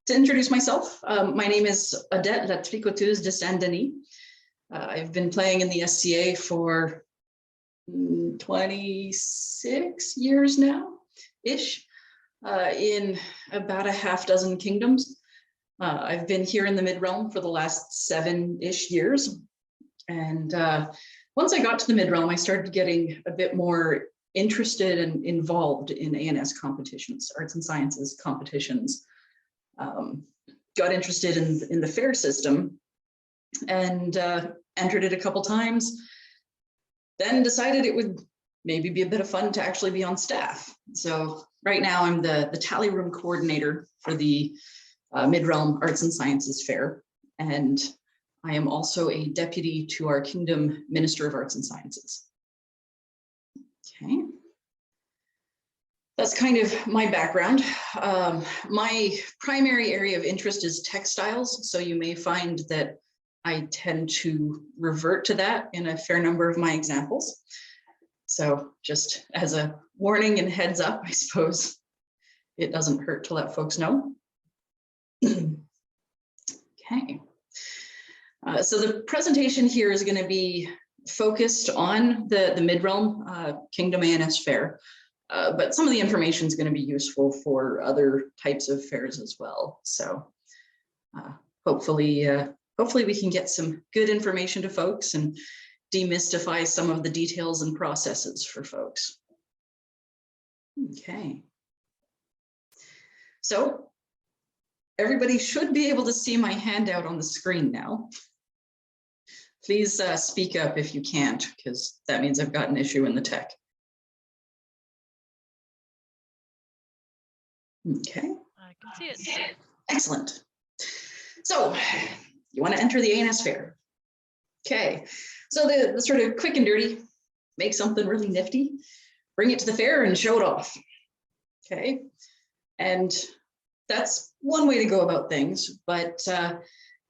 To introduce myself, my name is Odette La Tricoteuse de Saint-Denis. I've been playing in the SCA for 26 years now-ish, in about a half dozen kingdoms. I've been here in the Midrealm for the last 7-ish years. And once I got to the Midrealm, I started getting a bit more interested and involved in A&S competitions, arts and sciences competitions. Got interested in the fair system and entered it a couple times, then decided it would maybe be a bit of fun to actually be on staff. So right now I'm the tally room coordinator for the Midrealm Arts and Sciences Fair, and I am also a deputy to our Kingdom Minister of Arts and Sciences. Okay. That's kind of my background. My primary area of interest is textiles, so you may find that I tend to revert to that in a fair number of my examples. So just as a warning and heads up, I suppose it doesn't hurt to let folks know. Okay. So the presentation here is going to be focused on the Midrealm Kingdom A&S Fair. But some of the information is going to be useful for other types of fairs as well. So hopefully we can get some good information to folks and demystify some of the details and processes for folks. Okay. So everybody should be able to see my handout on the screen now. Please speak up if you can't, because that means I've got an issue in the tech. Okay. I can see it. Excellent. So you want to enter the A&S Fair. Okay. So the sort of quick and dirty, make something really nifty, bring it to the fair and show it off. Okay. And that's one way to go about things, but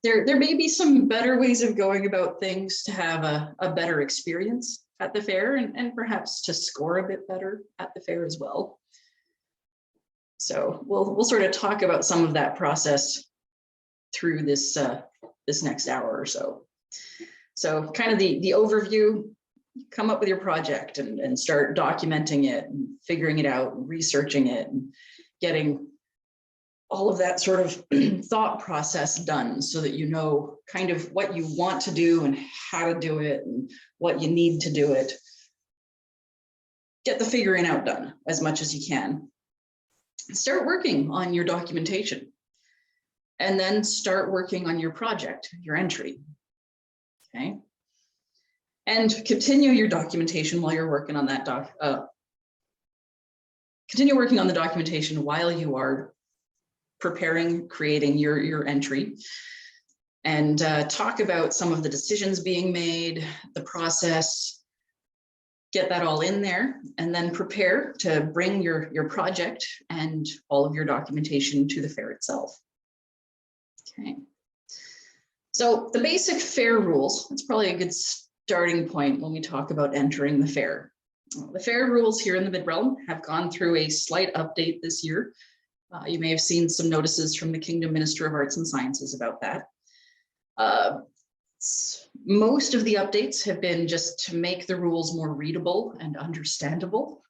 there may be some better ways of going about things to have a better experience at the fair and perhaps to score a bit better at the fair as well. So we'll sort of talk about some of that process through this this next hour or so. So kind of the overview, come up with your project and start documenting it and figuring it out, and researching it and getting all of that sort of thought process done so that you know kind of what you want to do and how to do it and what you need to do it. Get the figuring out done as much as you can. Start working on your documentation and then start working on your project, your entry, okay? And continue your documentation while you're working on that continue working on the documentation while you are preparing, creating your entry, and talk about some of the decisions being made, the process, get that all in there, and then prepare to bring your project and all of your documentation to the fair itself. Okay. So the basic fair rules, that's probably a good starting point when we talk about entering the fair. The fair rules here in the Midrealm have gone through a slight update this year. You may have seen some notices from the Kingdom Minister of Arts and Sciences about that. Most of the updates have been just to make the rules more readable and understandable.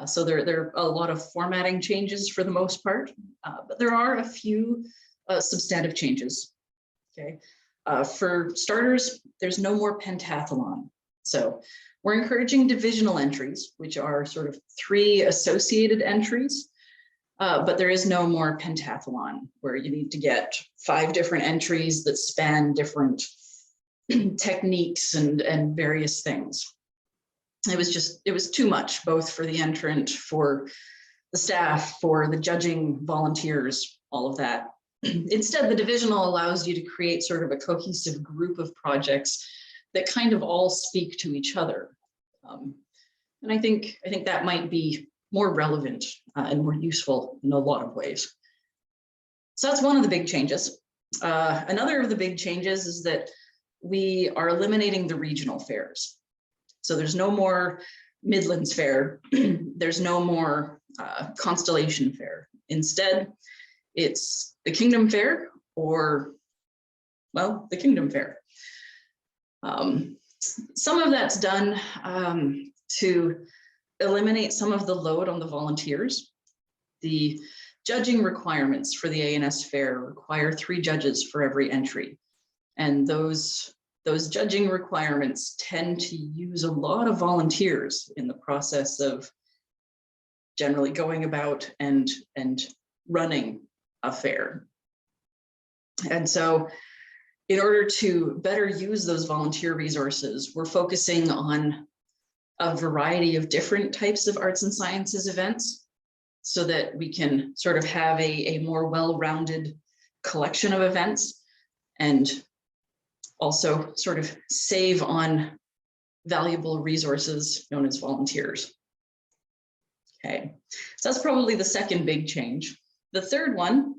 So there are a lot of formatting changes for the most part, but there are a few substantive changes. Okay, for starters, there's no more pentathlon. So we're encouraging divisional entries, which are sort of 3 associated entries, but there is no more pentathlon where you need to get 5 different entries that span different techniques and various things. It was too much, both for the entrant, for the staff, for the judging volunteers, all of that. Instead, the divisional allows you to create sort of a cohesive group of projects that kind of all speak to each other. And I think that might be more relevant and more useful in a lot of ways. So that's one of the big changes. Another of the big changes is that we are eliminating the regional fairs. So there's no more Midlands Fair. There's no more Constellation Fair. Instead, it's the Kingdom Fair or, well, the Kingdom Fair. Some of that's done to eliminate some of the load on the volunteers. The judging requirements for the A&S Fair require 3 judges for every entry. And those judging requirements tend to use a lot of volunteers in the process of generally going about and running a fair. And so in order to better use those volunteer resources, we're focusing on a variety of different types of arts and sciences events so that we can sort of have a more well-rounded collection of events and also sort of save on valuable resources known as volunteers. Okay, so that's probably the second big change. The third one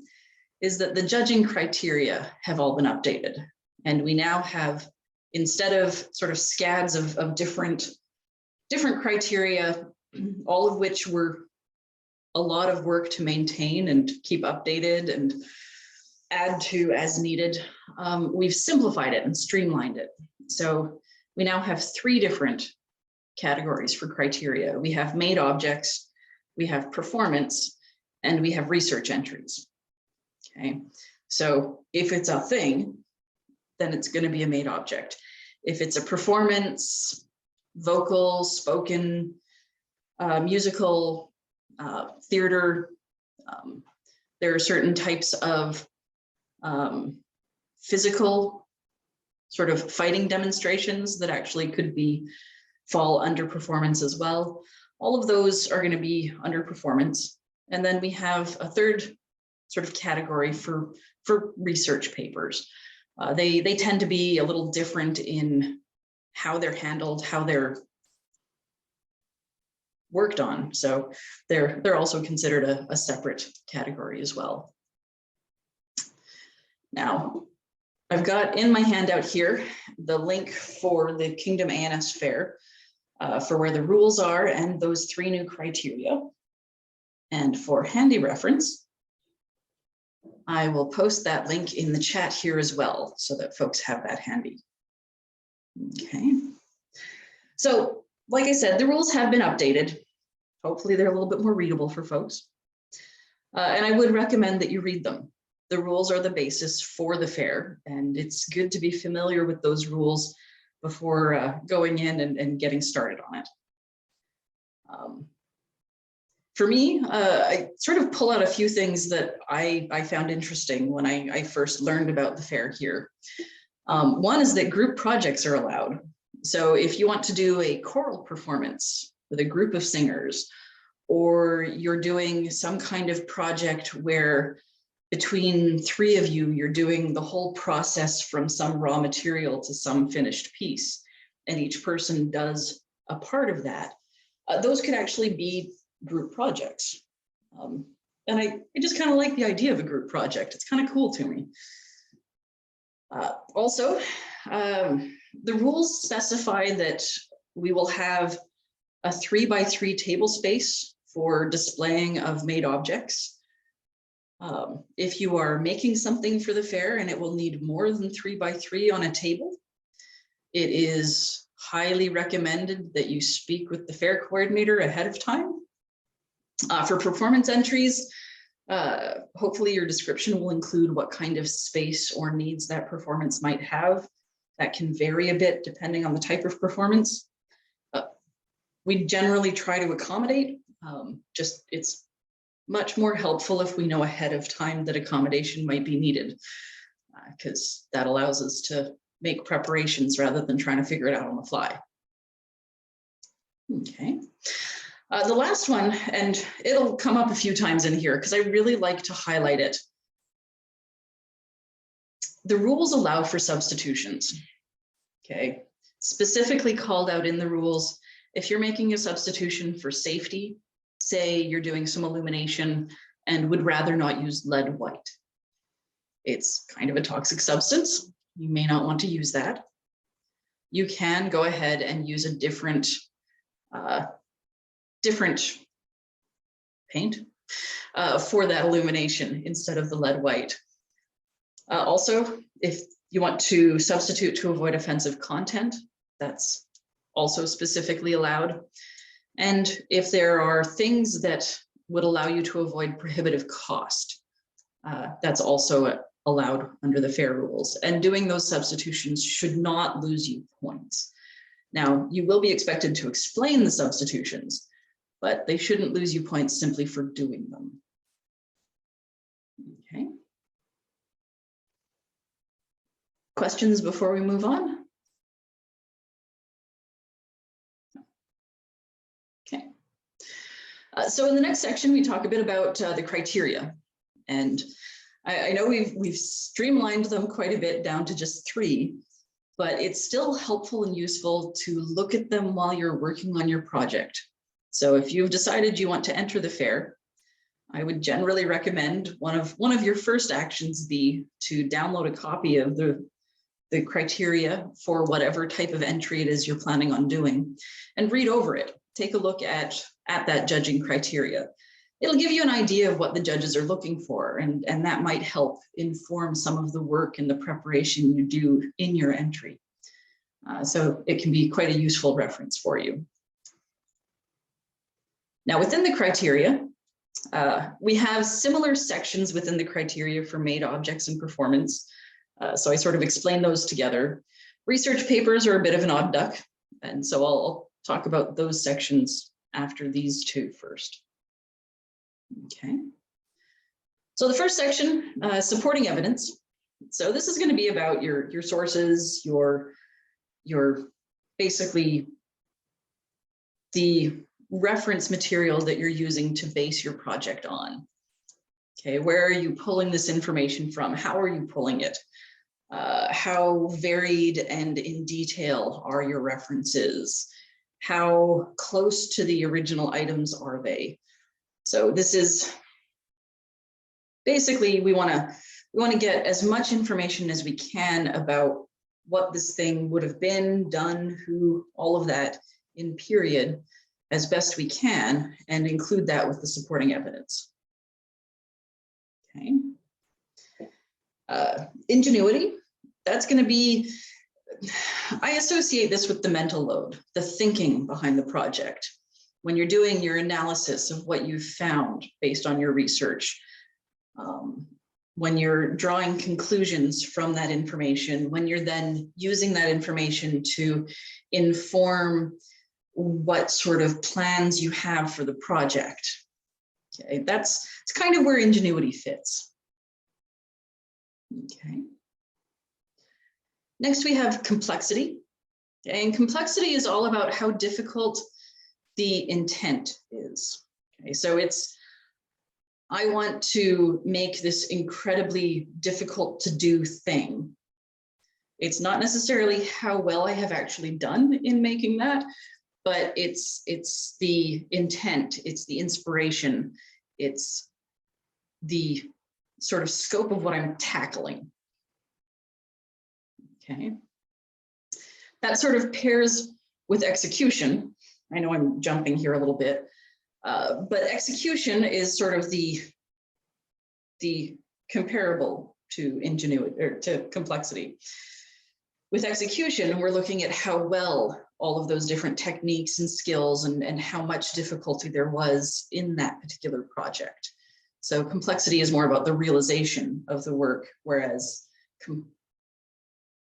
is that the judging criteria have all been updated. And we now have, instead of sort of scads of different criteria, all of which were a lot of work to maintain and keep updated and add to as needed, we've simplified it and streamlined it. So we now have 3 different categories for criteria. We have made objects, we have performance, and we have research entries. Okay, so if it's a thing, then it's going to be a made object. If it's a performance, vocal, spoken, musical, theater, there are certain types of physical sort of fighting demonstrations that actually could fall under performance as well. All of those are going to be under performance. And then we have a third sort of category for research papers. They tend to be a little different in how they're handled, how they're worked on. So they're also considered a separate category as well. Now, I've got in my handout here the link for the Kingdom A&S Fair for where the rules are and those 3 new criteria. And for handy reference, I will post that link in the chat here as well so that folks have that handy. Okay. So, like I said, the rules have been updated. Hopefully they're a little bit more readable for folks. And I would recommend that you read them. The rules are the basis for the fair, and it's good to be familiar with those rules before going in and getting started on it. For me, I sort of pull out a few things that I found interesting when I first learned about the fair here. One is that group projects are allowed. So if you want to do a choral performance with a group of singers, or you're doing some kind of project where between 3 of you, you're doing the whole process from some raw material to some finished piece, and each person does a part of that, those could actually be group projects. And I just kind of like the idea of a group project. It's kind of cool to me. Also, the rules specify that we will have a 3x3 table space for displaying of made objects. If you are making something for the fair and it will need more than 3x3 on a table, it is highly recommended that you speak with the fair coordinator ahead of time. For performance entries, hopefully your description will include what kind of space or needs that performance might have. That can vary a bit depending on the type of performance. We generally try to accommodate, just it's much more helpful if we know ahead of time that accommodation might be needed, because that allows us to make preparations rather than trying to figure it out on the fly. Okay. The last one, and it'll come up a few times in here because I really like to highlight it. The rules allow for substitutions, okay? Specifically called out in the rules, if you're making a substitution for safety, say you're doing some illumination and would rather not use lead white. It's kind of a toxic substance. You may not want to use that. You can go ahead and use a different paint for that illumination instead of the lead white. Also, if you want to substitute to avoid offensive content, that's also specifically allowed. And if there are things that would allow you to avoid prohibitive cost, that's also allowed under the FAIR rules. And doing those substitutions should not lose you points. Now, you will be expected to explain the substitutions, but they shouldn't lose you points simply for doing them. Okay. Questions before we move on? Okay. So in the next section, we talk a bit about the criteria. And I know we've streamlined them quite a bit down to just 3, but it's still helpful and useful to look at them while you're working on your project. So if you've decided you want to enter the fair, I would generally recommend one of your first actions be to download a copy of the criteria for whatever type of entry it is you're planning on doing and read over it. Take a look at that judging criteria. It'll give you an idea of what the judges are looking for, and that might help inform some of the work and the preparation you do in your entry. So it can be quite a useful reference for you. Now, within the criteria, we have similar sections within the criteria for made objects and performance. So I sort of explain those together. Research papers are a bit of an odd duck, and so I'll talk about those sections after these 2 first. Okay. So the first section, supporting evidence. So this is going to be about your sources, your basically the reference material that you're using to base your project on. Okay, where are you pulling this information from? How are you pulling it? How varied and in detail are your references? How close to the original items are they? So this is basically, we want to get as much information as we can about what this thing would have been, done, who, all of that in period as best we can, and include that with the supporting evidence. Okay. Ingenuity, that's going to be, I associate this with the mental load, the thinking behind the project. When you're doing your analysis of what you've found based on your research, when you're drawing conclusions from that information, when you're then using that information to inform what sort of plans you have for the project. Okay, it's kind of where ingenuity fits. Okay. Next, we have complexity. Okay, and complexity is all about how difficult the intent is. Okay, so I want to make this incredibly difficult to do thing. It's not necessarily how well I have actually done in making that, but it's the intent, it's the inspiration, it's the sort of scope of what I'm tackling. Okay. That sort of pairs with execution. I know I'm jumping here a little bit, but execution is sort of the comparable to ingenuity or to complexity. With execution, we're looking at how well all of those different techniques and skills and how much difficulty there was in that particular project. So complexity is more about the realization of the work, whereas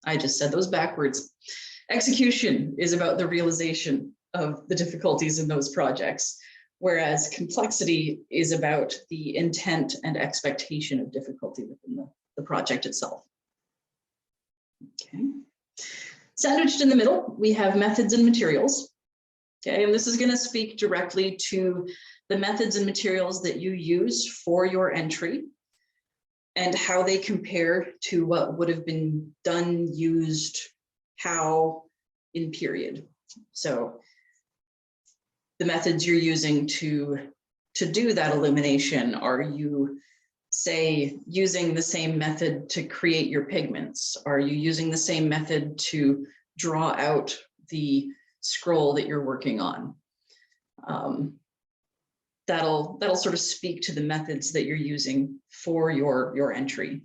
I just said those backwards. Execution is about the realization of the difficulties in those projects, whereas complexity is about the intent and expectation of difficulty within the project itself. Okay. Sandwiched in the middle, we have methods and materials. Okay, and this is going to speak directly to the methods and materials that you use for your entry and how they compare to what would have been done, used, how in period. So the methods you're using to do that elimination, are you, say, using the same method to create your pigments? Are you using the same method to draw out the scroll that you're working on? that'll sort of speak to the methods that you're using for your entry.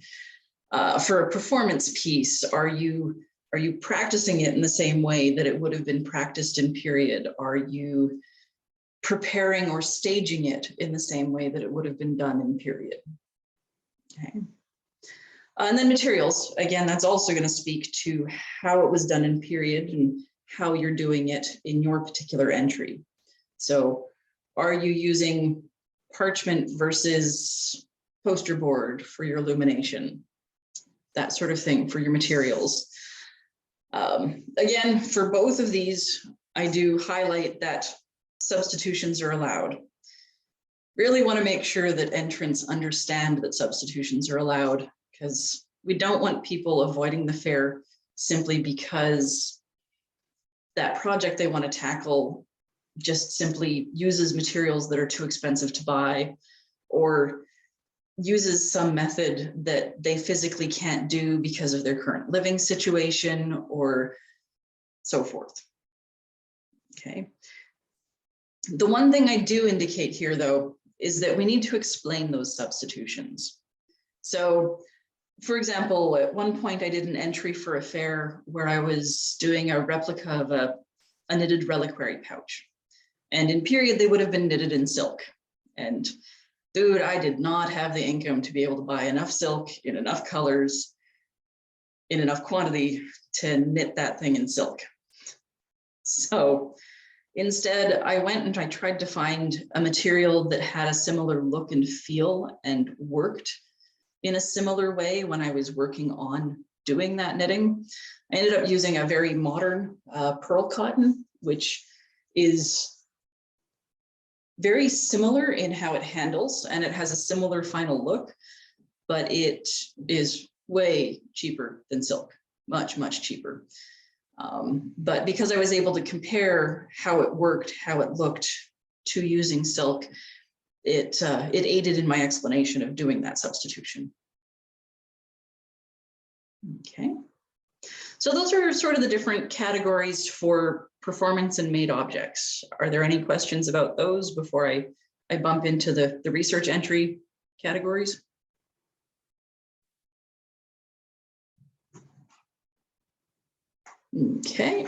For a performance piece, are you practicing it in the same way that it would have been practiced in period? Are you preparing or staging it in the same way that it would have been done in period? Okay. And then materials, again, that's also going to speak to how it was done in period and how you're doing it in your particular entry. So are you using parchment versus poster board for your illumination? That sort of thing for your materials. Again, for both of these, I do highlight that substitutions are allowed. Really want to make sure that entrants understand that substitutions are allowed, because we don't want people avoiding the fair simply because that project they want to tackle just simply uses materials that are too expensive to buy, or uses some method that they physically can't do because of their current living situation or so forth. Okay. The one thing I do indicate here, though, is that we need to explain those substitutions. So, for example, at one point I did an entry for a fair where I was doing a replica of a knitted reliquary pouch. And in period, they would have been knitted in silk. And dude, I did not have the income to be able to buy enough silk in enough colors, in enough quantity to knit that thing in silk. So instead, I went and I tried to find a material that had a similar look and feel and worked in a similar way when I was working on doing that knitting. I ended up using a very modern pearl cotton, which is very similar in how it handles, and it has a similar final look, but it is way cheaper than silk, much, much cheaper. But because I was able to compare how it worked, how it looked to using silk, it aided in my explanation of doing that substitution. Okay. So those are sort of the different categories for performance and made objects. Are there any questions about those before I bump into the research entry categories? Okay.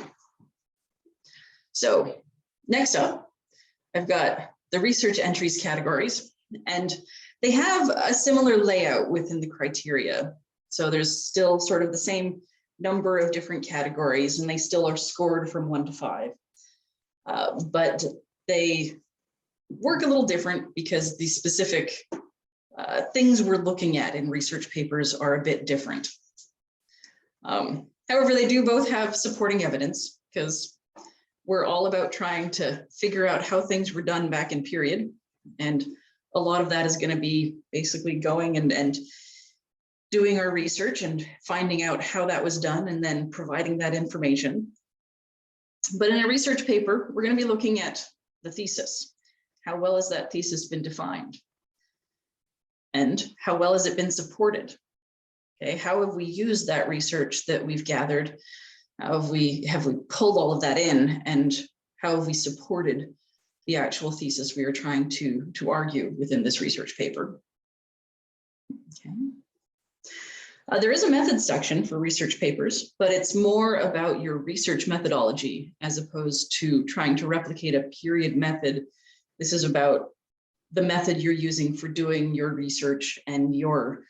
So next up, I've got the research entries categories, and they have a similar layout within the criteria. So there's still sort of the same number of different categories, and they still are scored from 1 to 5. But they work a little different because the specific things we're looking at in research papers are a bit different. However, they do both have supporting evidence, because we're all about trying to figure out how things were done back in period. And a lot of that is going to be basically going and doing our research and finding out how that was done and then providing that information. But in a research paper, we're going to be looking at the thesis. How well has that thesis been defined? And how well has it been supported? Okay, how have we used that research that we've gathered? How have we pulled all of that in, and how have we supported the actual thesis we are trying to argue within this research paper? Okay. There is a methods section for research papers, but it's more about your research methodology as opposed to trying to replicate a period method. This is about the method you're using for doing your research and your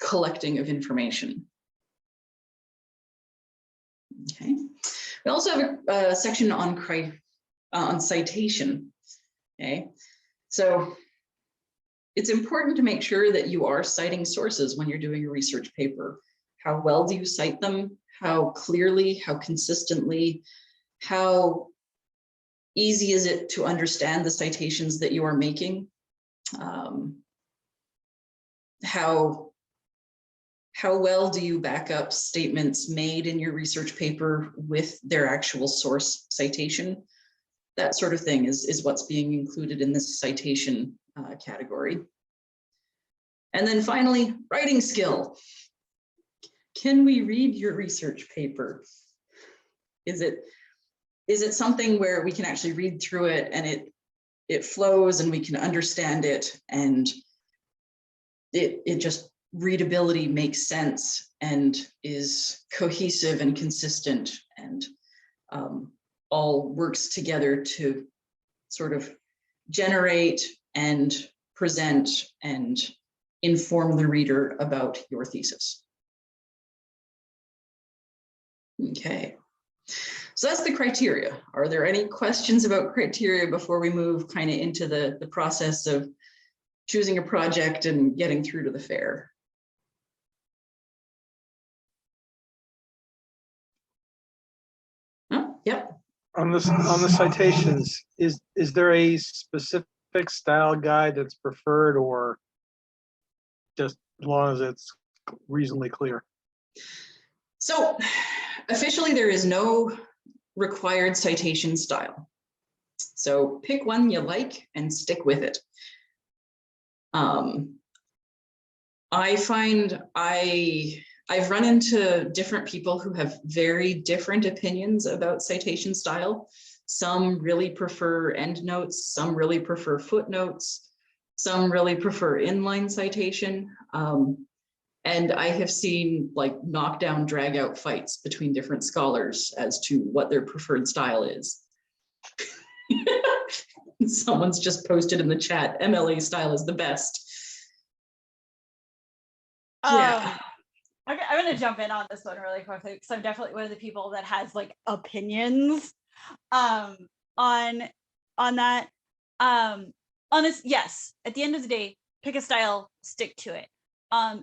collecting of information. Okay. We also have a section on citation. Okay. So it's important to make sure that you are citing sources when you're doing a research paper. How well do you cite them? How clearly, how consistently, how easy is it to understand the citations that you are making? How well do you back up statements made in your research paper with their actual source citation? That sort of thing is what's being included in this citation category. And then finally, writing skill. Can we read your research paper? Is it something where we can actually read through it and it flows and we can understand it, and it just readability makes sense and is cohesive and consistent, and all works together to sort of generate and present and inform the reader about your thesis. Okay, so that's the criteria. Are there any questions about criteria before we move kind of into the process of choosing a project and getting through to the fair? Oh, yep. On the citations, is there a specific style guide that's preferred, or just as long as it's reasonably clear? So officially there is no required citation style. So pick one you like and stick with it. I find I've run into different people who have very different opinions about citation style. Some really prefer endnotes, some really prefer footnotes, some really prefer inline citation. And I have seen like knockdown, drag out fights between different scholars as to what their preferred style is. Someone's just posted in the chat, MLA style is the best. Yeah. Okay, I'm going to jump in on this one really quickly because I'm definitely one of the people that has like opinions on that. Honest, yes, at the end of the day, pick a style, stick to it.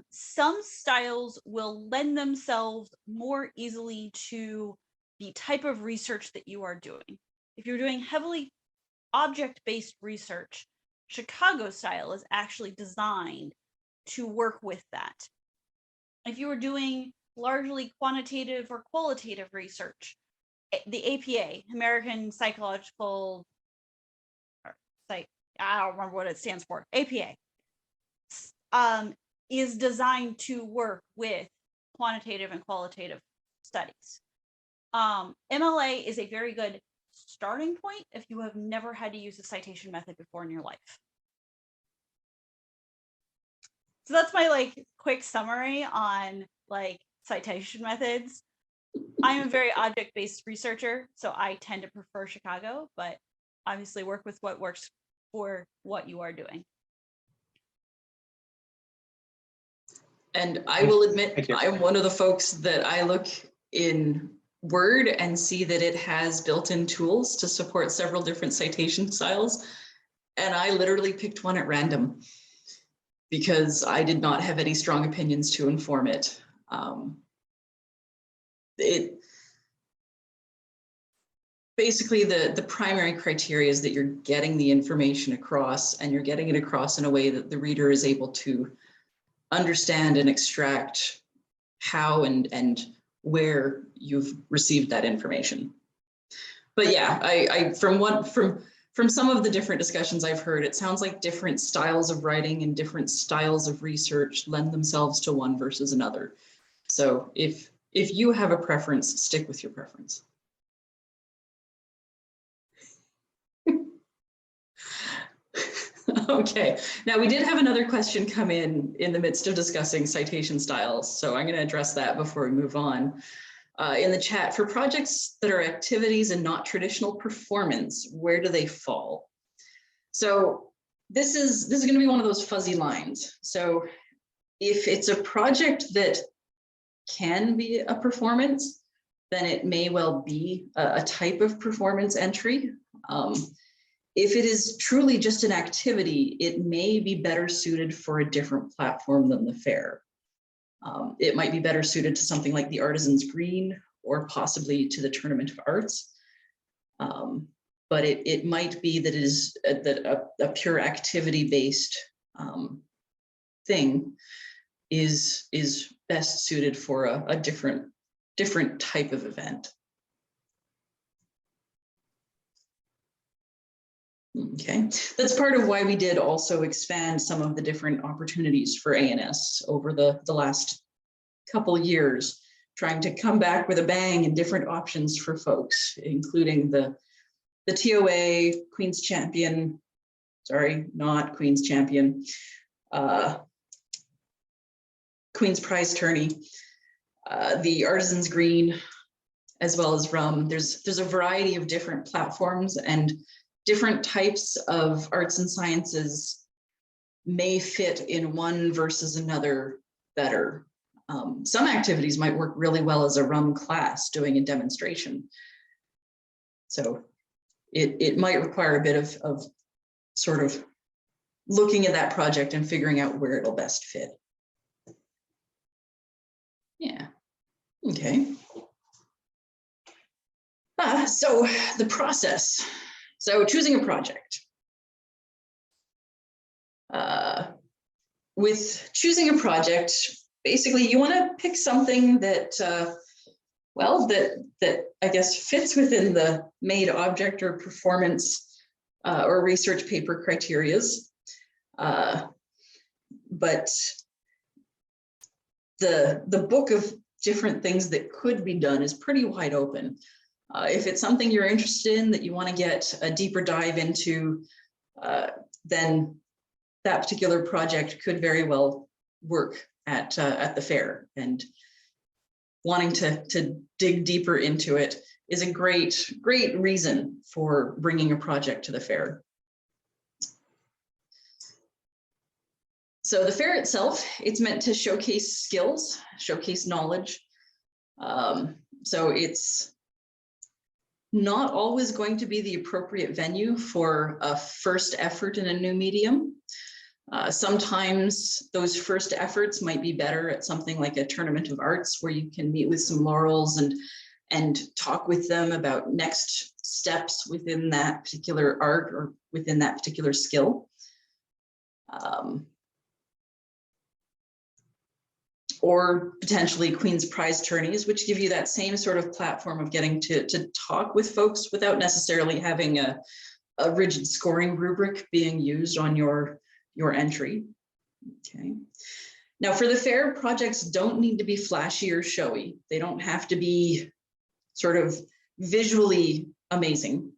Some styles will lend themselves more easily to the type of research that you are doing. If you're doing heavily object-based research, Chicago style is actually designed to work with that. If you were doing largely quantitative or qualitative research, the APA, American Psychological, I don't remember what it stands for, APA, is designed to work with quantitative and qualitative studies. MLA is a very good starting point if you have never had to use a citation method before in your life. So that's my like quick summary on like citation methods. I'm a very object-based researcher, so I tend to prefer Chicago, but obviously work with what works for what you are doing. And I will admit, I'm one of the folks that I look in Word and see that it has built-in tools to support several different citation styles. And I literally picked one at random because I did not have any strong opinions to inform it. Basically, the primary criteria is that you're getting the information across, and you're getting it across in a way that the reader is able to understand and extract how and where you've received that information. But yeah, from some of the different discussions I've heard, it sounds like different styles of writing and different styles of research lend themselves to one versus another. So if you have a preference, stick with your preference. Okay, now we did have another question come in the midst of discussing citation styles, so I'm going to address that before we move on. In the chat, for projects that are activities and not traditional performance, where do they fall? So this is going to be one of those fuzzy lines. So if it's a project that can be a performance, then it may well be a type of performance entry. If it is truly just an activity, it may be better suited for a different platform than the fair. It might be better suited to something like the Artisan's Green or possibly to the Tournament of Arts. But it might be that it is that a pure activity-based thing is best suited for a different type of event. Okay, that's part of why we did also expand some of the different opportunities for A&S over the last couple of years, trying to come back with a bang and different options for folks, including the TOA, Queen's Champion, sorry, not Queen's Champion, Queen's Prize Tourney, the Artisan's Green, as well as rum. There's a variety of different platforms, and different types of arts and sciences may fit in one versus another better. Some activities might work really well as a rum class doing a demonstration. So it might require a bit of sort of looking at that project and figuring out where it'll best fit. Yeah, okay. So the process. So choosing a project. With choosing a project, basically you want to pick something that, well, that I guess fits within the made object or performance or research paper criterias. But the book of different things that could be done is pretty wide open. If it's something you're interested in that you want to get a deeper dive into, then that particular project could very well work at the fair. And wanting to dig deeper into it is a great reason for bringing a project to the fair. So the fair itself, it's meant to showcase skills, showcase knowledge. So it's not always going to be the appropriate venue for a first effort in a new medium. Sometimes those first efforts might be better at something like a tournament of arts, where you can meet with some laurels and talk with them about next steps within that particular art or within that particular skill. Or potentially Queen's Prize tourneys, which give you that same sort of platform of getting to talk with folks without necessarily having a rigid scoring rubric being used on your entry. Okay. Now for the fair, projects don't need to be flashy or showy. They don't have to be sort of visually amazing.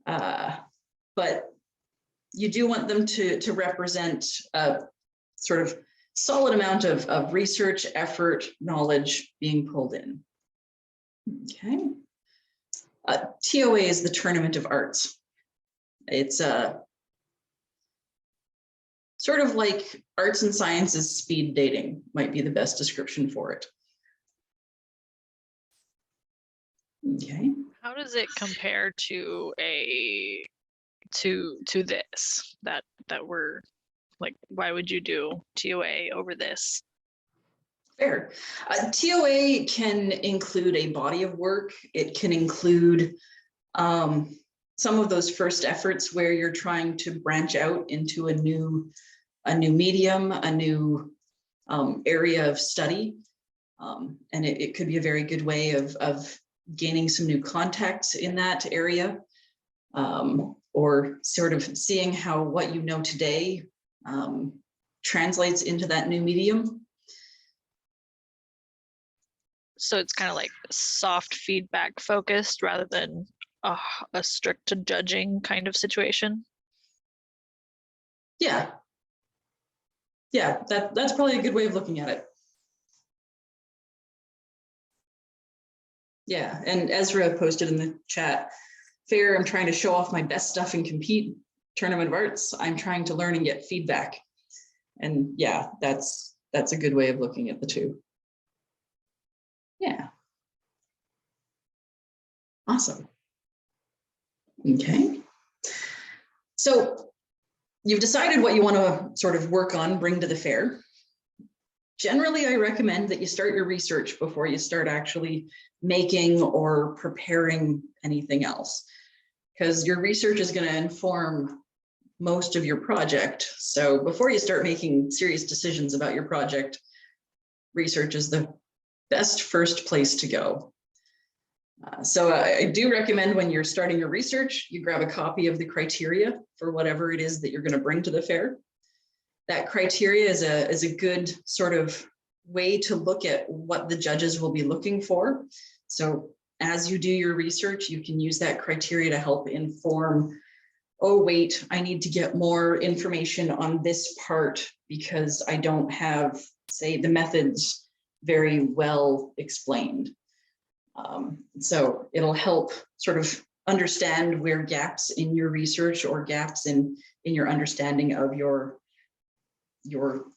But you do want them to represent a sort of solid amount of research, effort, knowledge being pulled in. Okay. TOA is the Tournament of Arts. It's sort of like arts and sciences speed dating might be the best description for it. Okay. How does it compare to this that we're like, why would you do TOA over this? Fair. TOA can include a body of work. It can include some of those first efforts where you're trying to branch out into a new medium, a new area of study. And it could be a very good way of gaining some new contacts in that area, or sort of seeing how what you know today translates into that new medium. So it's kind of like soft feedback focused rather than a strict judging kind of situation. Yeah. Yeah, that's probably a good way of looking at it. Yeah, and Ezra posted in the chat, fair, I'm trying to show off my best stuff and compete. Tournament of Arts, I'm trying to learn and get feedback. And yeah, that's a good way of looking at the two. Yeah. Awesome. Okay. So you've decided what you want to sort of work on, bring to the fair. Generally, I recommend that you start your research before you start actually making or preparing anything else, because your research is going to inform most of your project. So before you start making serious decisions about your project, research is the best first place to go. So I do recommend when you're starting your research, you grab a copy of the criteria for whatever it is that you're going to bring to the fair. That criteria is a good sort of way to look at what the judges will be looking for. So as you do your research, you can use that criteria to help inform oh, wait, I need to get more information on this part because I don't have, say, the methods very well explained. So it'll help sort of understand where gaps in your research or gaps in your understanding of your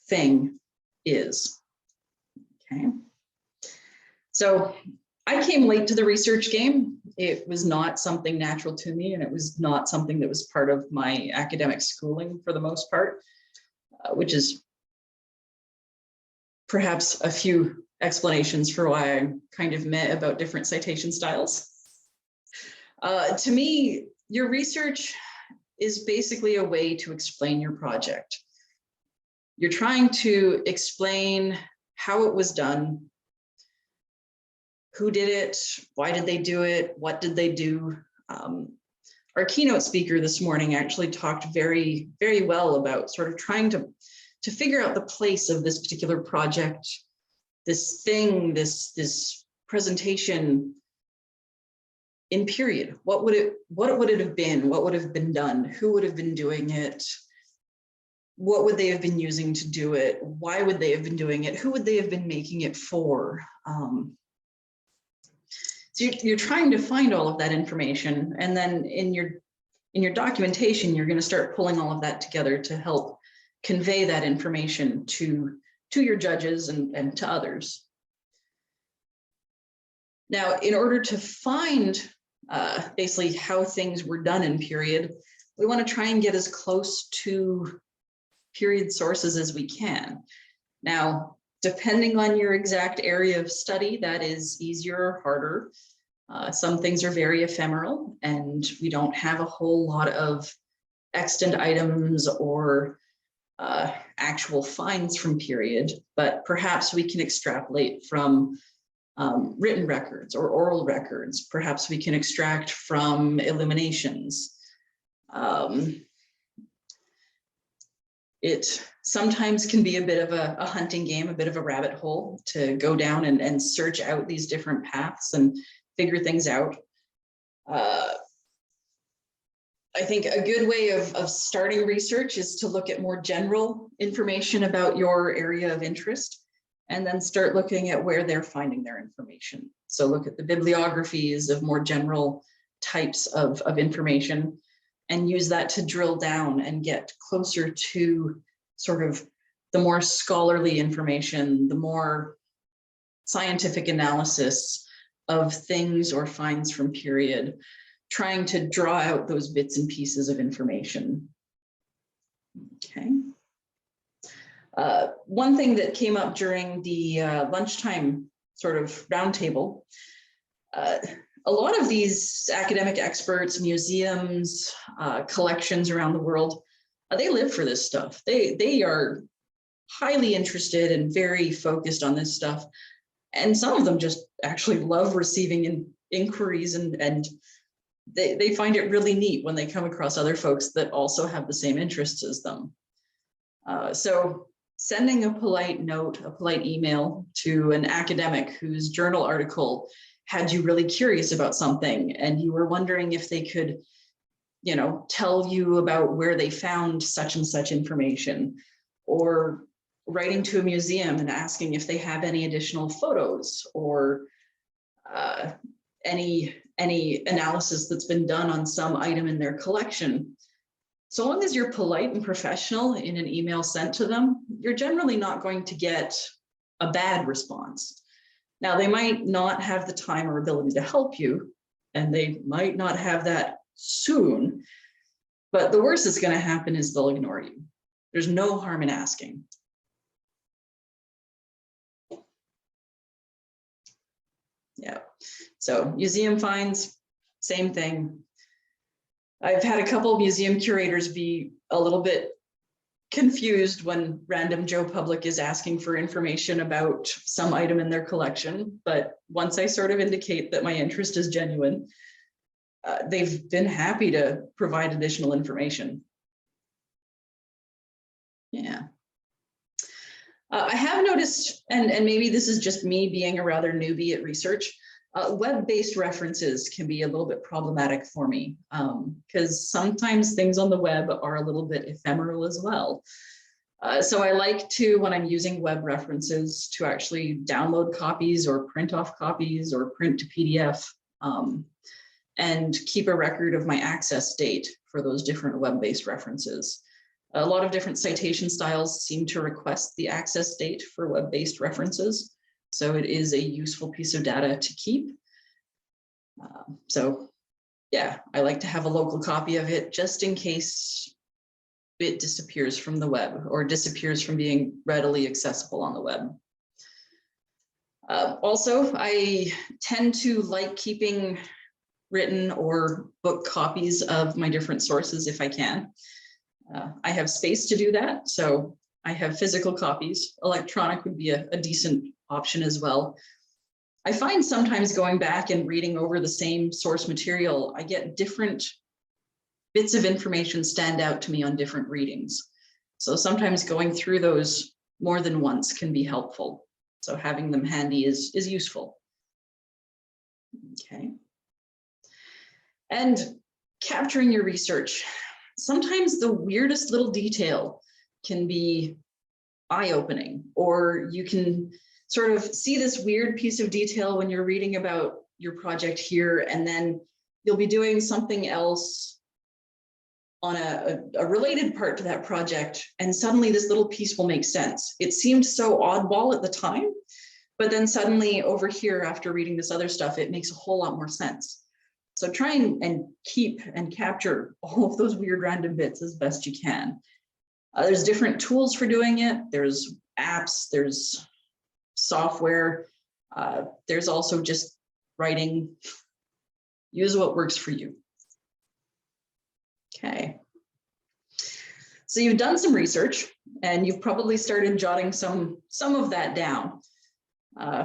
thing is. Okay. So I came late to the research game. It was not something natural to me, and it was not something that was part of my academic schooling for the most part, which is perhaps a few explanations for why I'm kind of meh about different citation styles. To me, your research is basically a way to explain your project. You're trying to explain how it was done, who did it, why did they do it, what did they do. Our keynote speaker this morning actually talked very, very well about sort of trying to figure out the place of this particular project, this thing, this presentation in period. What would it have been? What would have been done? Who would have been doing it? What would they have been using to do it? Why would they have been doing it? Who would they have been making it for? So you're trying to find all of that information, and then in your documentation, you're going to start pulling all of that together to help convey that information to your judges and to others. Now, in order to find basically how things were done in period, we want to try and get as close to period sources as we can. Now, depending on your exact area of study, that is easier or harder. Some things are very ephemeral, and we don't have a whole lot of extant items or actual finds from period, but perhaps we can extrapolate from written records or oral records. Perhaps we can extract from illuminations. It sometimes can be a bit of a hunting game, a bit of a rabbit hole to go down and search out these different paths and figure things out. I think a good way of starting research is to look at more general information about your area of interest, and then start looking at where they're finding their information. So look at the bibliographies of more general types of information, and use that to drill down and get closer to sort of the more scholarly information, the more scientific analysis of things or finds from period, trying to draw out those bits and pieces of information. Okay. One thing that came up during the lunchtime sort of roundtable, a lot of these academic experts, museums, collections around the world, they live for this stuff. They are highly interested and very focused on this stuff. And some of them just actually love receiving inquiries, and they find it really neat when they come across other folks that also have the same interests as them. So sending a polite note, a polite email to an academic whose journal article had you really curious about something, and you were wondering if they could, you know, tell you about where they found such and such information, or writing to a museum and asking if they have any additional photos or any analysis that's been done on some item in their collection. So long as you're polite and professional in an email sent to them, you're generally not going to get a bad response. Now, they might not have the time or ability to help you, and they might not have that soon, but the worst that's going to happen is they'll ignore you. There's no harm in asking. Yeah, so museum finds, same thing. I've had a couple of museum curators be a little bit confused when random Joe Public is asking for information about some item in their collection, but once I sort of indicate that my interest is genuine, they've been happy to provide additional information. Yeah. I have noticed, and maybe this is just me being a rather newbie at research, Web-based references can be a little bit problematic for me because sometimes things on the web are a little bit ephemeral as well. So I like to, when I'm using web references, to actually download copies or print off copies or print to PDF and keep a record of my access date for those different web-based references. A lot of different citation styles seem to request the access date for web-based references. So it is a useful piece of data to keep. So yeah, I like to have a local copy of it just in case it disappears from the web or disappears from being readily accessible on the web. Also, I tend to like keeping written or book copies of my different sources if I can. I have space to do that, so I have physical copies. Electronic would be a decent option as well. I find sometimes going back and reading over the same source material, I get different bits of information stand out to me on different readings. So sometimes going through those more than once can be helpful. So having them handy is useful. Okay. And capturing your research. Sometimes the weirdest little detail can be eye-opening, or you can sort of see this weird piece of detail when you're reading about your project here, and then you'll be doing something else on a related part to that project, and suddenly this little piece will make sense. It seemed so oddball at the time, but then suddenly over here, after reading this other stuff, it makes a whole lot more sense. So try and keep and capture all of those weird random bits as best you can. There's different tools for doing it. There's apps, there's software. There's also just writing. Use what works for you. Okay. So you've done some research and you've probably started jotting some of that down.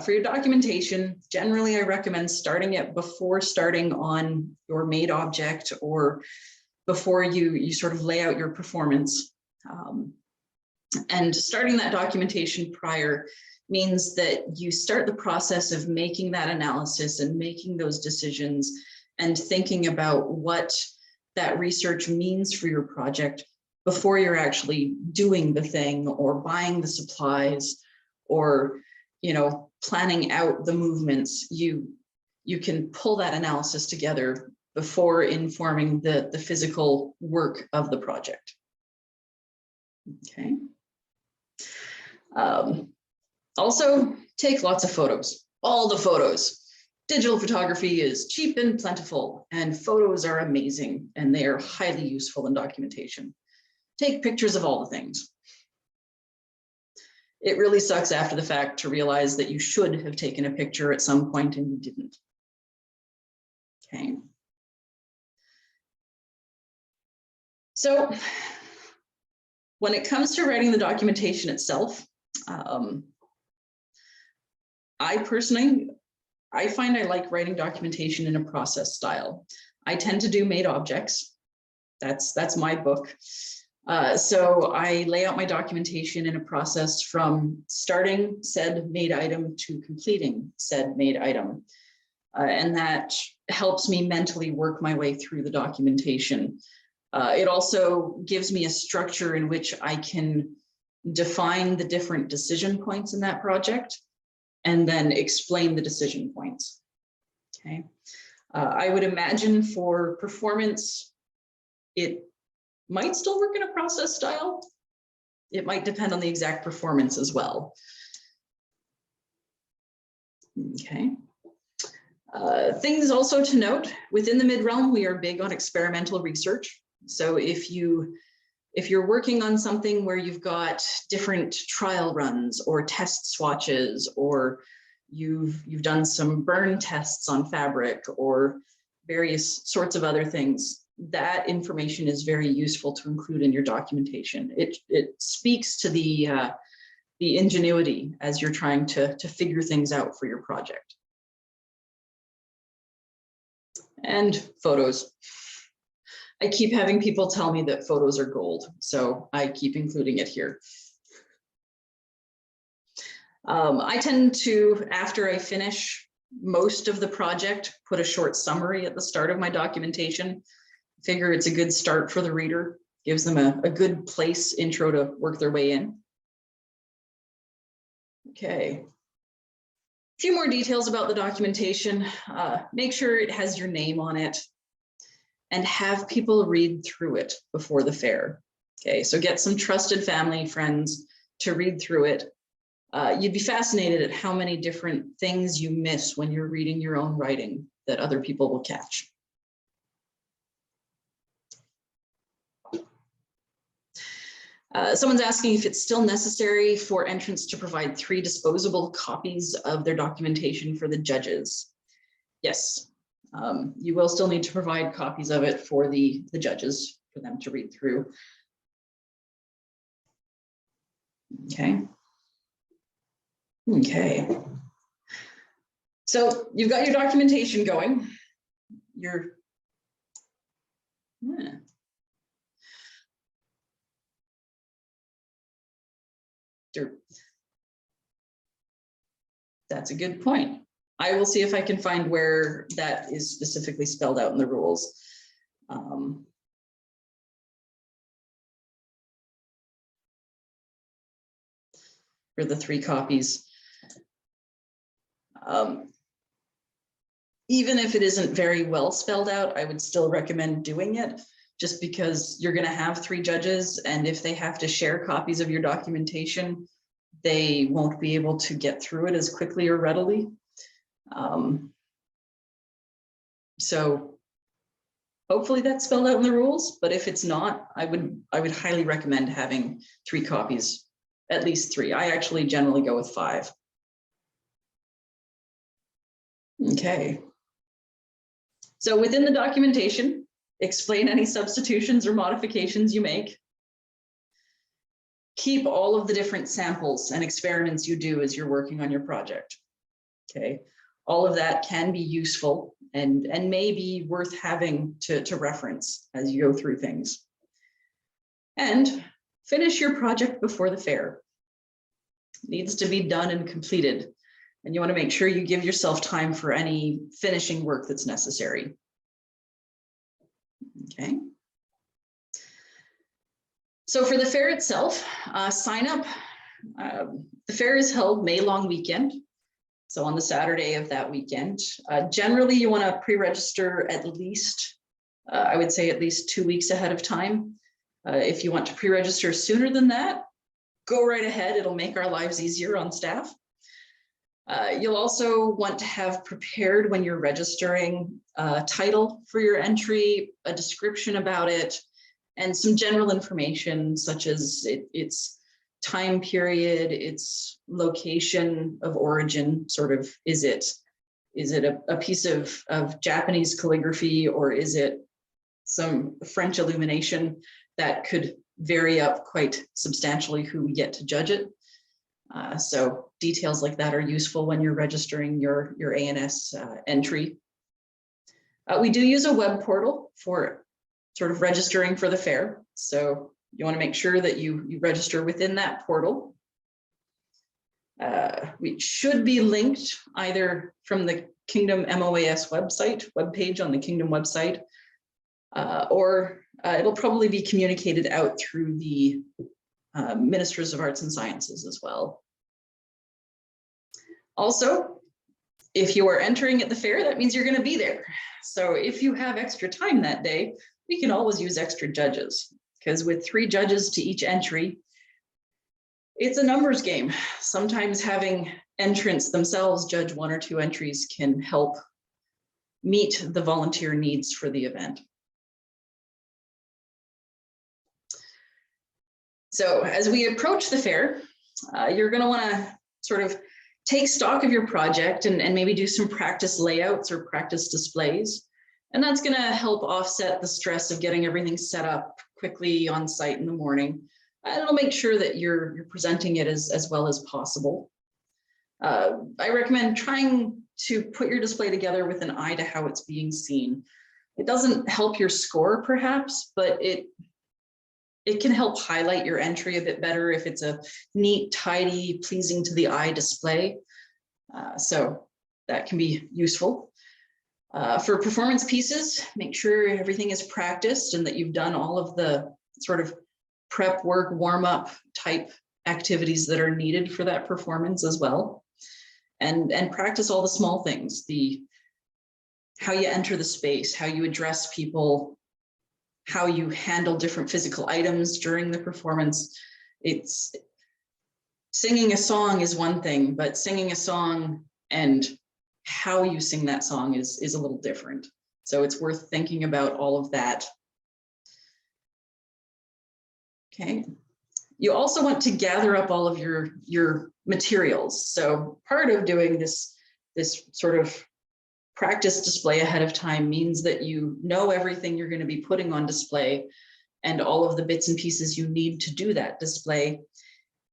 For your documentation, generally I recommend starting it before starting on your made object or before you sort of lay out your performance. And starting that documentation prior means that you start the process of making that analysis and making those decisions and thinking about what that research means for your project before you're actually doing the thing or buying the supplies or planning out the movements. You can pull that analysis together before informing the physical work of the project. Okay. Also, take lots of photos, all the photos. Digital photography is cheap and plentiful, and photos are amazing, and they are highly useful in documentation. Take pictures of all the things. It really sucks after the fact to realize that you should have taken a picture at some point and you didn't. Okay. So when it comes to writing the documentation itself, I find I like writing documentation in a process style. I tend to do made objects. That's my book. So I lay out my documentation in a process from starting said made item to completing said made item. And that helps me mentally work my way through the documentation. It also gives me a structure in which I can define the different decision points in that project and then explain the decision points. Okay. I would imagine for performance, it might still work in a process style. It might depend on the exact performance as well. Okay. Things also to note, within the Midrealm, we are big on experimental research. So if you're working on something where you've got different trial runs or test swatches, or you've done some burn tests on fabric or various sorts of other things, that information is very useful to include in your documentation. It speaks to the ingenuity as you're trying to figure things out for your project. And photos. I keep having people tell me that photos are gold, so I keep including it here. I tend to, after I finish most of the project, put a short summary at the start of my documentation. Figure it's a good start for the reader, gives them a good place intro to work their way in. Okay. A few more details about the documentation. Make sure it has your name on it and have people read through it before the fair. Okay, so get some trusted family, friends to read through it. You'd be fascinated at how many different things you miss when you're reading your own writing that other people will catch. Someone's asking if it's still necessary for entrants to provide 3 disposable copies of their documentation for the judges. Yes, you will still need to provide copies of it for the judges for them to read through. Okay. Okay. So you've got your documentation going. That's a good point. I will see if I can find where that is specifically spelled out in the rules. For the 3 copies. Even if it isn't very well spelled out, I would still recommend doing it, just because you're going to have 3 judges, and if they have to share copies of your documentation, they won't be able to get through it as quickly or readily. So hopefully that's spelled out in the rules, but if it's not, I would highly recommend having 3 copies, at least 3. I actually generally go with 5. Okay. So within the documentation, explain any substitutions or modifications you make. Keep all of the different samples and experiments you do as you're working on your project. Okay, all of that can be useful and may be worth having to reference as you go through things. And finish your project before the fair. It needs to be done and completed. And you want to make sure you give yourself time for any finishing work that's necessary. Okay. So for the fair itself, sign up. The fair is held May long weekend. So on the Saturday of that weekend. Generally, you want to pre-register at least, I would say at least 2 weeks ahead of time. If you want to pre-register sooner than that, go right ahead. It'll make our lives easier on staff. You'll also want to have prepared when you're registering a title for your entry, a description about it, and some general information such as its time period, its location of origin, sort of, is it a piece of Japanese calligraphy, or is it some French illumination that could vary up quite substantially who we get to judge it. So details like that are useful when you're registering your A&S entry. We do use a web portal for sort of registering for the fair. So you want to make sure that you register within that portal. We should be linked either from the Kingdom MOAS webpage on the Kingdom website, or it'll probably be communicated out through the Ministers of Arts and Sciences as well. Also, if you are entering at the fair, that means you're going to be there. So if you have extra time that day, we can always use extra judges, because with 3 judges to each entry, it's a numbers game. Sometimes having entrants themselves judge 1 or 2 entries can help meet the volunteer needs for the event. So as we approach the fair, you're going to want to sort of take stock of your project and maybe do some practice layouts or practice displays. And that's going to help offset the stress of getting everything set up quickly on site in the morning. And it'll make sure that you're presenting it as well as possible. I recommend trying to put your display together with an eye to how it's being seen. It doesn't help your score perhaps, but it can help highlight your entry a bit better if it's a neat, tidy, pleasing to the eye display. So that can be useful. For performance pieces, make sure everything is practiced and that you've done all of the sort of prep work, warm up type activities that are needed for that performance as well. And practice all the small things, how you enter the space, how you address people, how you handle different physical items during the performance. It's singing a song is one thing, but singing a song and how you sing that song is a little different. So it's worth thinking about all of that. Okay. You also want to gather up all of your materials. So part of doing this sort of practice display ahead of time means that you know everything you're going to be putting on display and all of the bits and pieces you need to do that display.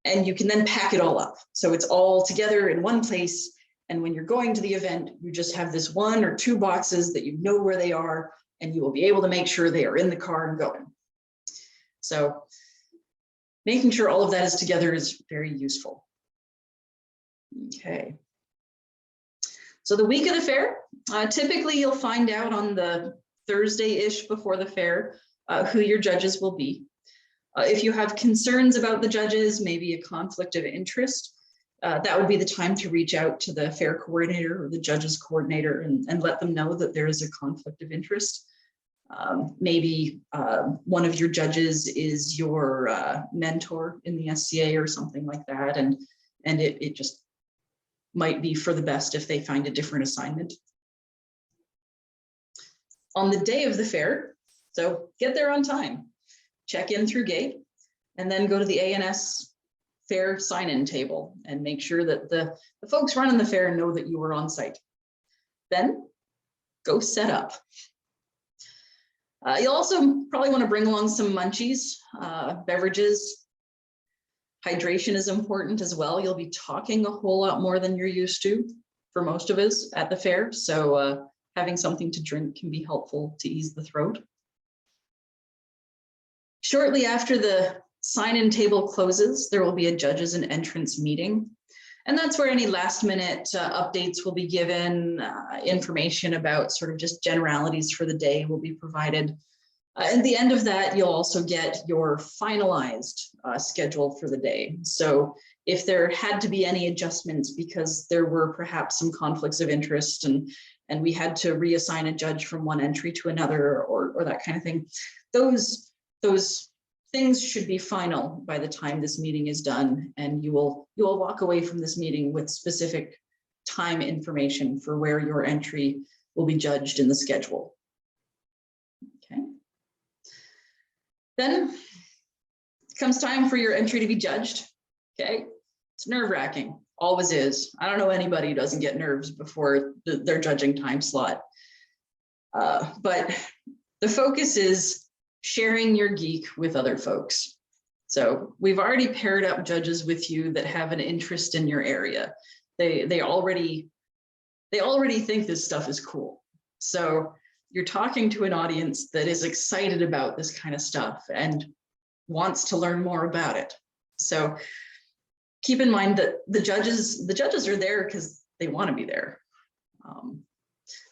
And you can then pack it all up. So it's all together in one place. And when you're going to the event, you just have this 1 or 2 boxes that you know where they are, and you will be able to make sure they are in the car and going. So making sure all of that is together is very useful. Okay. So the week of the fair, typically you'll find out on the Thursday-ish before the fair who your judges will be. If you have concerns about the judges, maybe a conflict of interest, that would be the time to reach out to the fair coordinator or the judges coordinator and let them know that there is a conflict of interest. Maybe one of your judges is your mentor in the SCA or something like that, and it just might be for the best if they find a different assignment. On the day of the fair, so get there on time, check in through gate, and then go to the A&S Fair sign-in table and make sure that the folks running the fair know that you were on site. Then go set up. You'll also probably want to bring along some munchies, beverages. Hydration is important as well. You'll be talking a whole lot more than you're used to for most of us at the fair. So having something to drink can be helpful to ease the throat. Shortly after the sign-in table closes, there will be a judges and entrance meeting. And that's where any last minute updates will be given, information about sort of just generalities for the day will be provided. At the end of that, you'll also get your finalized schedule for the day. So if there had to be any adjustments because there were perhaps some conflicts of interest and we had to reassign a judge from one entry to another or that kind of thing, those things should be final by the time this meeting is done, and you will walk away from this meeting with specific time information for where your entry will be judged in the schedule. Okay. Then comes time for your entry to be judged. Okay. It's nerve-wracking, always is. I don't know anybody who doesn't get nerves before their judging time slot. But the focus is sharing your geek with other folks. So we've already paired up judges with you that have an interest in your area. They already think this stuff is cool. So you're talking to an audience that is excited about this kind of stuff and wants to learn more about it. So keep in mind that the judges are there because they want to be there.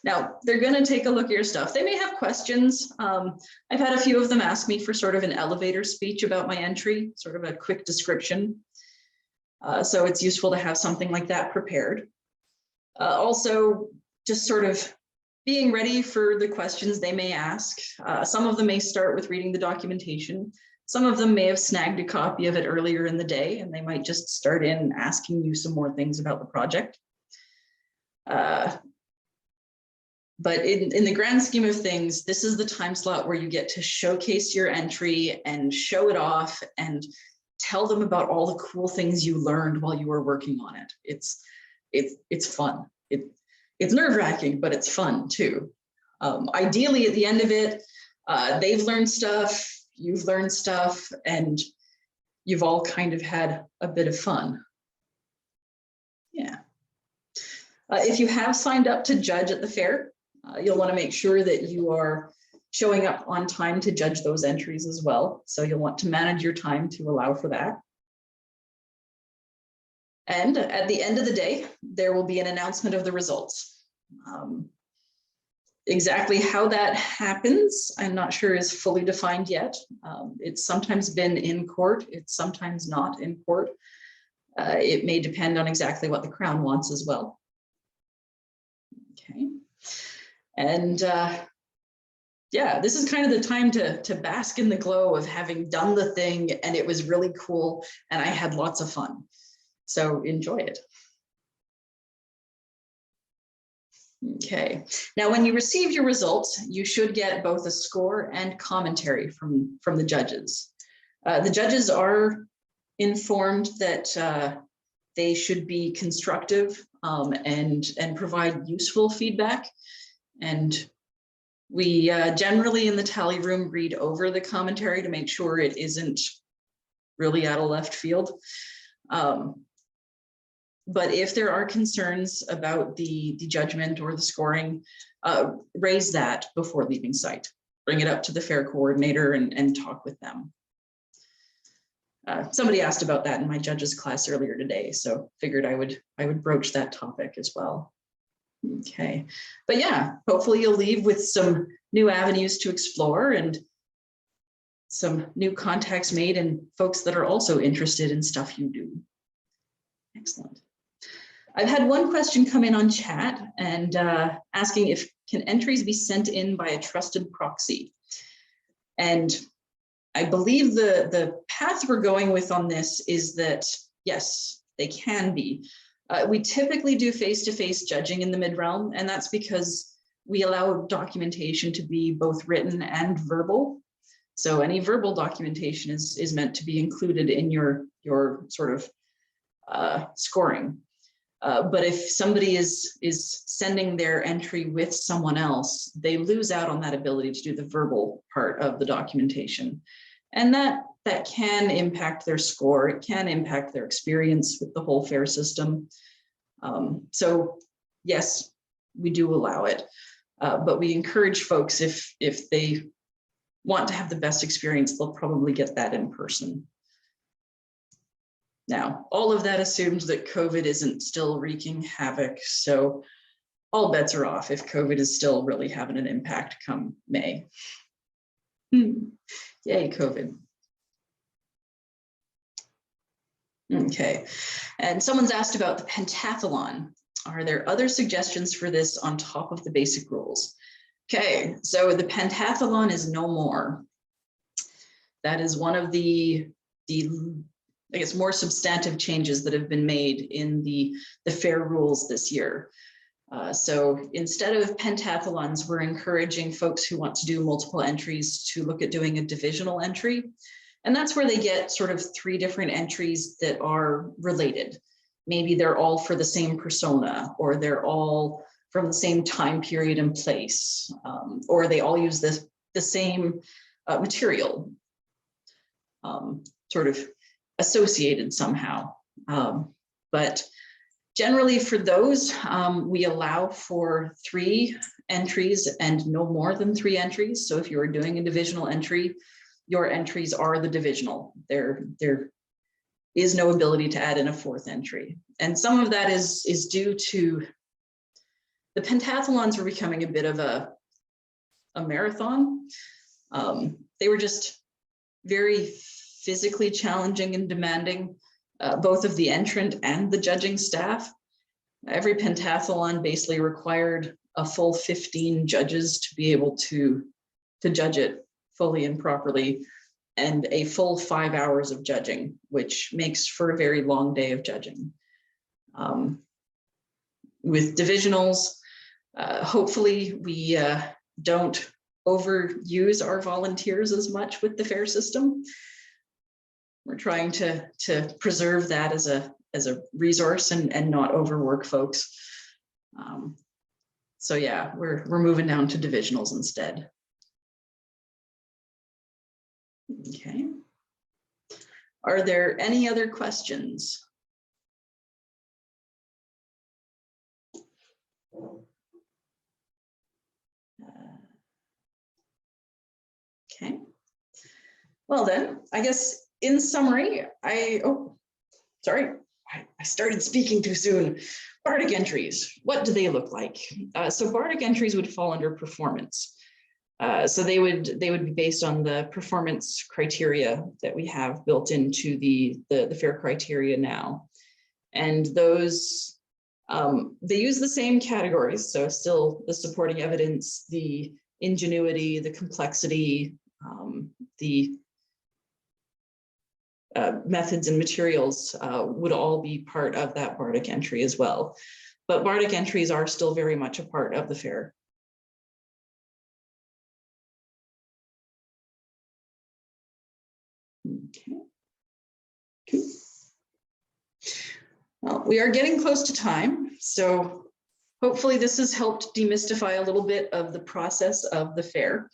Now, they're going to take a look at your stuff. They may have questions. I've had a few of them ask me for sort of an elevator speech about my entry, sort of a quick description. So it's useful to have something like that prepared. Also, just sort of being ready for the questions they may ask. Some of them may start with reading the documentation. Some of them may have snagged a copy of it earlier in the day, and they might just start in asking you some more things about the project. But in the grand scheme of things, this is the time slot where you get to showcase your entry and show it off and tell them about all the cool things you learned while you were working on it. It's fun. It's nerve-wracking, but it's fun too. Ideally, at the end of it, they've learned stuff, you've learned stuff, and you've all kind of had a bit of fun. Yeah. If you have signed up to judge at the fair, you'll want to make sure that you are showing up on time to judge those entries as well. So you'll want to manage your time to allow for that. And at the end of the day, there will be an announcement of the results. Exactly how that happens, I'm not sure is fully defined yet. It's sometimes been in court, it's sometimes not in court. It may depend on exactly what the Crown wants as well. Okay. And yeah, this is kind of the time to bask in the glow of having done the thing, and it was really cool and I had lots of fun. So enjoy it. Okay, now when you receive your results, you should get both a score and commentary from the judges. The judges are informed that they should be constructive and provide useful feedback. And we generally in the tally room read over the commentary to make sure it isn't really out of left field. But if there are concerns about the judgment or the scoring, raise that before leaving site. Bring it up to the fair coordinator and talk with them. Somebody asked about that in my judges class earlier today, so figured I would broach that topic as well. Okay, but yeah, hopefully you'll leave with some new avenues to explore and some new contacts made and folks that are also interested in stuff you do. Excellent. I've had one question come in on chat and asking if can entries be sent in by a trusted proxy? And I believe the path we're going with on this is that, yes, they can be. We typically do face-to-face judging in the Midrealm, and that's because we allow documentation to be both written and verbal. So any verbal documentation is meant to be included in your sort of scoring. But if somebody is sending their entry with someone else, they lose out on that ability to do the verbal part of the documentation. And that can impact their score. It can impact their experience with the whole fair system. So yes, we do allow it, but we encourage folks if they want to have the best experience, they'll probably get that in person. Now, all of that assumes that COVID isn't still wreaking havoc, so all bets are off if COVID is still really having an impact come May. Yay, COVID. Okay, and someone's asked about the pentathlon. Are there other suggestions for this on top of the basic rules? Okay, so the pentathlon is no more. That is one of the I guess more substantive changes that have been made in the fair rules this year. So instead of pentathlons, we're encouraging folks who want to do multiple entries to look at doing a divisional entry. And that's where they get sort of 3 different entries that are related. Maybe they're all for the same persona, or they're all from the same time period and place, or they all use the same material, sort of associated somehow. But generally for those, we allow for 3 entries and no more than 3 entries. So if you are doing a divisional entry, your entries are the divisional. There is no ability to add in a 4th entry. And some of that is due to the pentathlons were becoming a bit of a marathon. They were just very physically challenging and demanding, both of the entrant and the judging staff. Every pentathlon basically required a full 15 judges to be able to judge it fully and properly, and a full 5 hours of judging, which makes for a very long day of judging. With divisionals, hopefully we don't overuse our volunteers as much with the fair system. We're trying to preserve that as a resource and not overwork folks. So yeah, we're moving down to divisionals instead. Okay. Are there any other questions? Okay. Well then, I guess in summary, I started speaking too soon. Bardic entries, what do they look like? So Bardic entries would fall under performance. So they would be based on the performance criteria that we have built into the fair criteria now. And those, they use the same categories. So still the supporting evidence, the ingenuity, the complexity, the methods and materials would all be part of that Bardic entry as well. But Bardic entries are still very much a part of the fair. Okay. Cool. Well, we are getting close to time, so hopefully this has helped demystify a little bit of the process of the fair.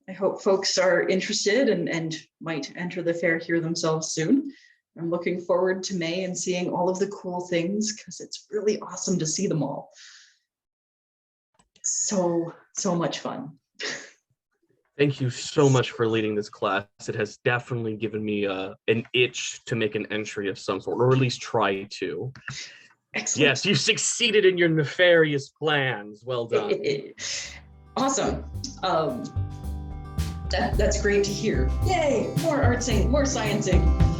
I hope folks are interested and might enter the fair here themselves soon. I'm looking forward to May and seeing all of the cool things because it's really awesome to see them all. So much fun. Thank you so much for leading this class. It has definitely given me an itch to make an entry of some sort, or at least try to. Excellent. Yes, you succeeded in your nefarious plans. Well done. Awesome. That's great to hear. Yay, more artsing, more sciencing.